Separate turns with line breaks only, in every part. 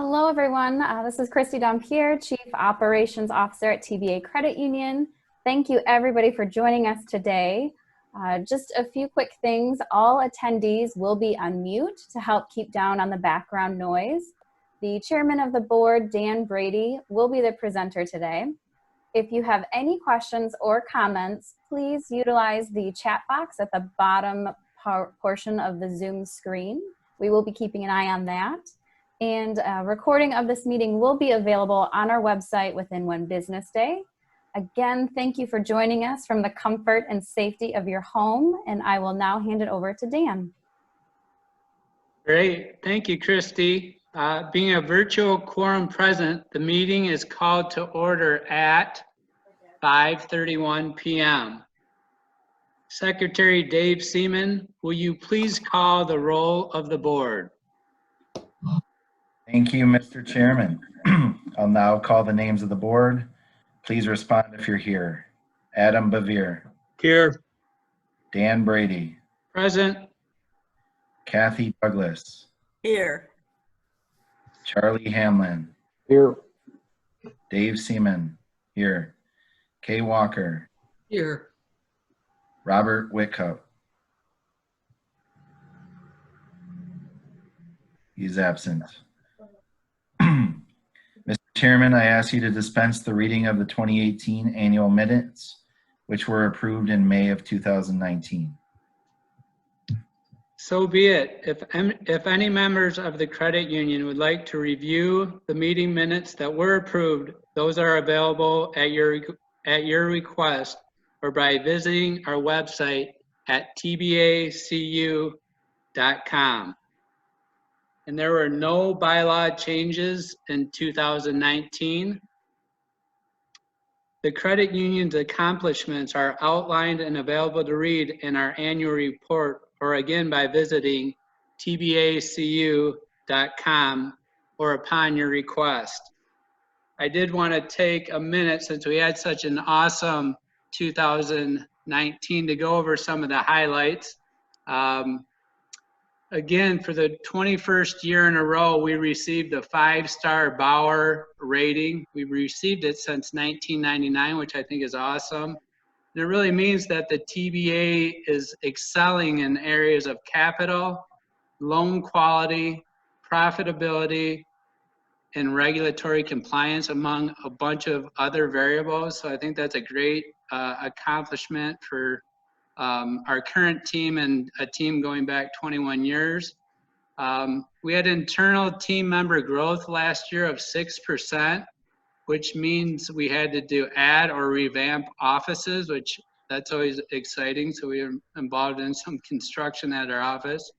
Hello, everyone. This is Christy Dompierre, Chief Operations Officer at TBA Credit Union. Thank you, everybody, for joining us today. Just a few quick things. All attendees will be on mute to help keep down on the background noise. The chairman of the board, Dan Brady, will be the presenter today. If you have any questions or comments, please utilize the chat box at the bottom portion of the Zoom screen. We will be keeping an eye on that. And a recording of this meeting will be available on our website within one business day. Again, thank you for joining us from the comfort and safety of your home, and I will now hand it over to Dan.
Great, thank you, Christy. Being a virtual quorum present, the meeting is called to order at 5:31 p.m. Secretary Dave Seaman, will you please call the roll of the board?
Thank you, Mr. Chairman. I'll now call the names of the board. Please respond if you're here. Adam Bevere.
Here.
Dan Brady.
Present.
Kathy Douglas.
Here.
Charlie Hamlin.
Here.
Dave Seaman. Here. Kay Walker.
Here.
Robert Whitcup. He's absent. Mr. Chairman, I ask you to dispense the reading of the 2018 annual minutes, which were approved in May of 2019.
So be it. If any members of the credit union would like to review the meeting minutes that were approved, those are available at your request or by visiting our website at TBACU.com. And there were no bylaw changes in 2019. The credit union's accomplishments are outlined and available to read in our annual report, or again by visiting TBACU.com or upon your request. I did want to take a minute, since we had such an awesome 2019, to go over some of the highlights. Again, for the 21st year in a row, we received a 5-star Bauer rating. We've received it since 1999, which I think is awesome. And it really means that the TBA is excelling in areas of capital, loan quality, profitability, and regulatory compliance, among a bunch of other variables. So I think that's a great accomplishment for our current team and a team going back 21 years. We had internal team member growth last year of 6%, which means we had to add or revamp offices, which that's always exciting. So we were involved in some construction at our office.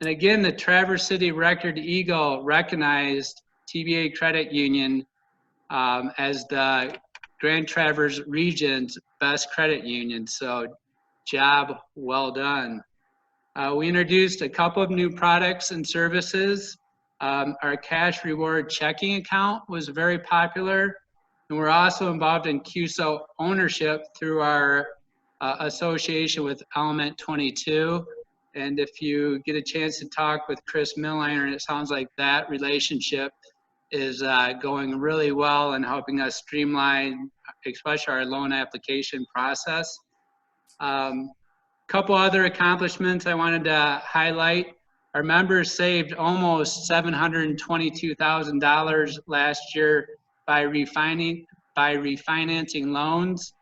And again, the Traverse City Record Eagle recognized TBA Credit Union as the Grand Traverse region's best credit union. So job well done. We introduced a couple of new products and services. Our cash reward checking account was very popular, and we're also involved in QSO ownership through our association with Element 22. And if you get a chance to talk with Chris Milliner, it sounds like that relationship is going really well and helping us streamline, especially our loan application process. Couple other accomplishments I wanted to highlight. Our members saved almost $722,000 last year by refinancing loans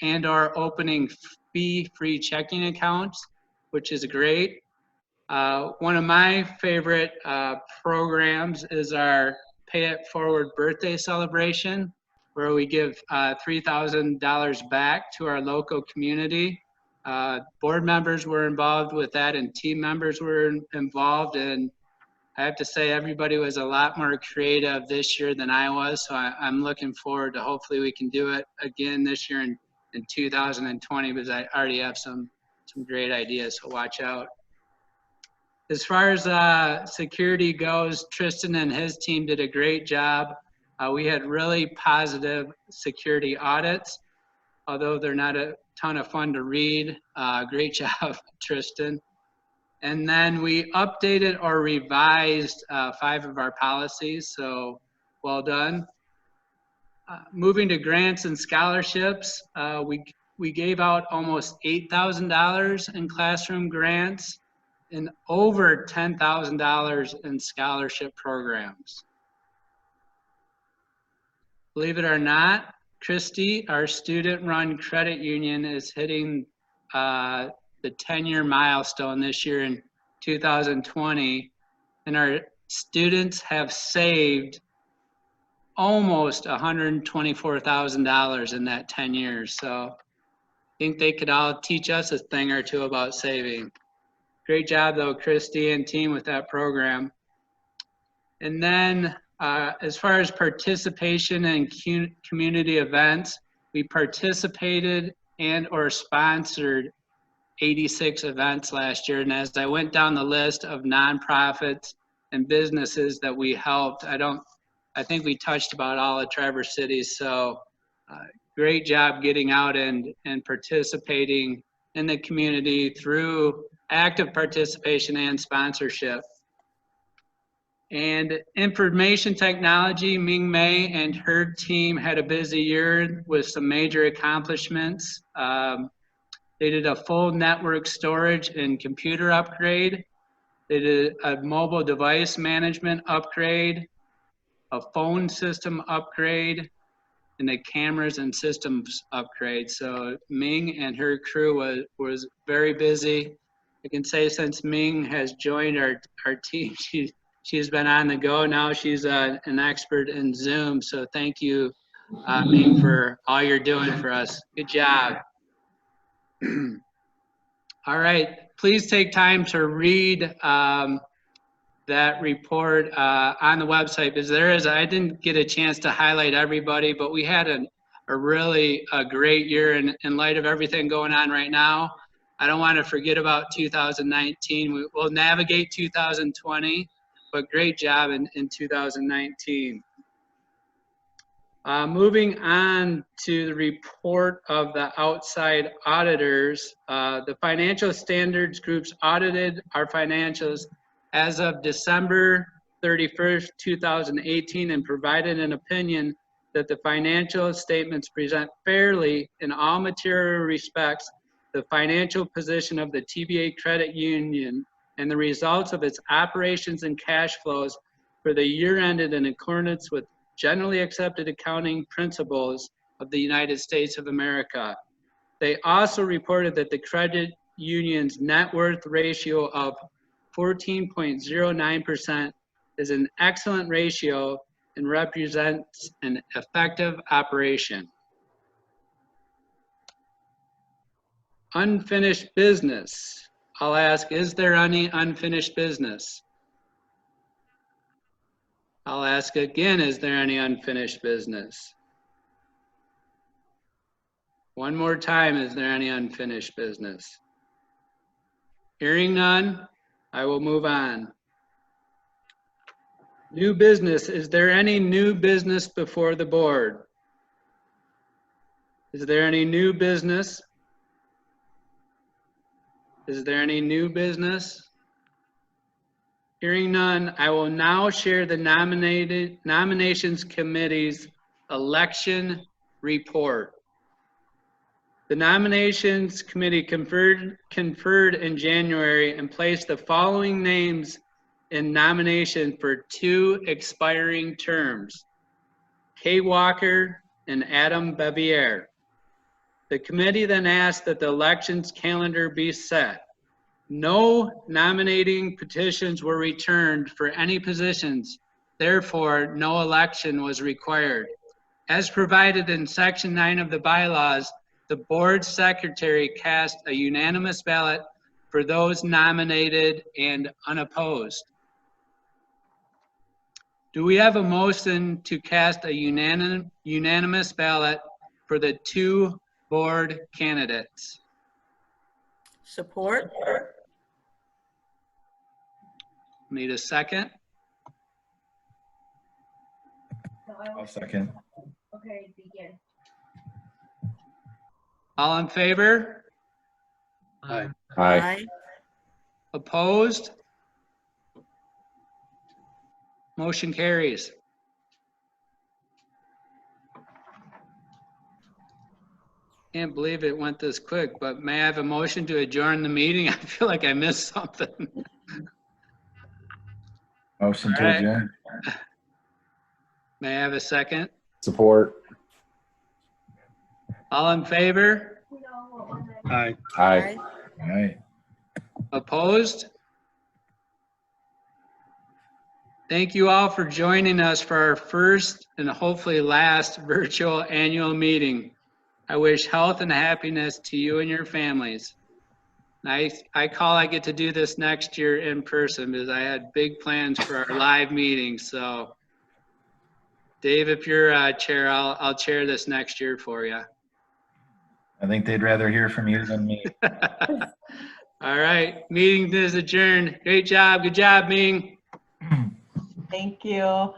and or opening fee-free checking accounts, which is great. One of my favorite programs is our Pay It Forward birthday celebration, where we give $3,000 back to our local community. Board members were involved with that, and team members were involved, and I have to say everybody was a lot more creative this year than I was, so I'm looking forward to hopefully we can do it again this year in 2020, because I already have some great ideas, so watch out. As far as security goes, Tristan and his team did a great job. We had really positive security audits, although they're not a ton of fun to read. Great job, Tristan. And then we updated or revised 5 of our policies, so well done. Moving to grants and scholarships, we gave out almost $8,000 in classroom grants and over $10,000 in scholarship programs. Believe it or not, Christy, our student-run credit union, is hitting the 10-year milestone this year in 2020, and our students have saved almost $124,000 in that 10 years. So I think they could all teach us a thing or two about saving. Great job though, Christy and team, with that program. And then as far as participation in community events, we participated and or sponsored 86 events last year. And as I went down the list of nonprofits and businesses that we helped, I think we touched about all of Traverse City. So great job getting out and participating in the community through active participation and sponsorship. And information technology, Ming Mei and her team had a busy year with some major accomplishments. They did a full network storage and computer upgrade. They did a mobile device management upgrade, a phone system upgrade, and a cameras and systems upgrade. So Ming and her crew was very busy. I can say since Ming has joined our team, she's been on the go. Now she's an expert in Zoom. So thank you, Ming, for all you're doing for us. Good job. All right, please take time to read that report on the website, because I didn't get a chance to highlight everybody, but we had a really great year in light of everything going on right now. I don't want to forget about 2019. We'll navigate 2020, but great job in 2019. Moving on to the report of the outside auditors, the financial standards groups audited our financials as of December 31st, 2018, and provided an opinion that the financial statements present fairly in all material respects the financial position of the TBA Credit Union and the results of its operations and cash flows for the year ended in accordance with generally accepted accounting principles of the United States of America. They also reported that the credit union's net worth ratio of 14.09% is an excellent ratio and represents an effective operation. Unfinished business. I'll ask, is there any unfinished business? I'll ask again, is there any unfinished business? One more time, is there any unfinished business? Hearing none, I will move on. New business, is there any new business before the board? Is there any new business? Is there any new business? Hearing none, I will now share the nominations committee's election report. The nominations committee conferred in January and placed the following names in nomination for 2 expiring terms: Kay Walker and Adam Bevier. The committee then asked that the elections calendar be set. No nominating petitions were returned for any positions, therefore no election was required. As provided in Section 9 of the bylaws, the board secretary cast a unanimous ballot for those nominated and unopposed. Do we have a motion to cast a unanimous ballot for the 2 board candidates?
Support.
Need a second?
I'll second.
Okay, begin.
All in favor?
Aye.
Aye.
Opposed? Motion carries. Can't believe it went this quick, but may I have a motion to adjourn the meeting? I feel like I missed something.
Motion to
All right.
adjourn.
May I have a second?
Support.
All in favor?
Aye.
All right.
Opposed? Thank you all for joining us for our first and hopefully last virtual annual meeting. I wish health and happiness to you and your families. I get to do this next year in person because I had big plans for our live meeting. So Dave, if you're chair, I'll chair this next year for you.
I think they'd rather hear from you than me.
All right, meeting is adjourned. Great job. Good job, Ming.
Thank you.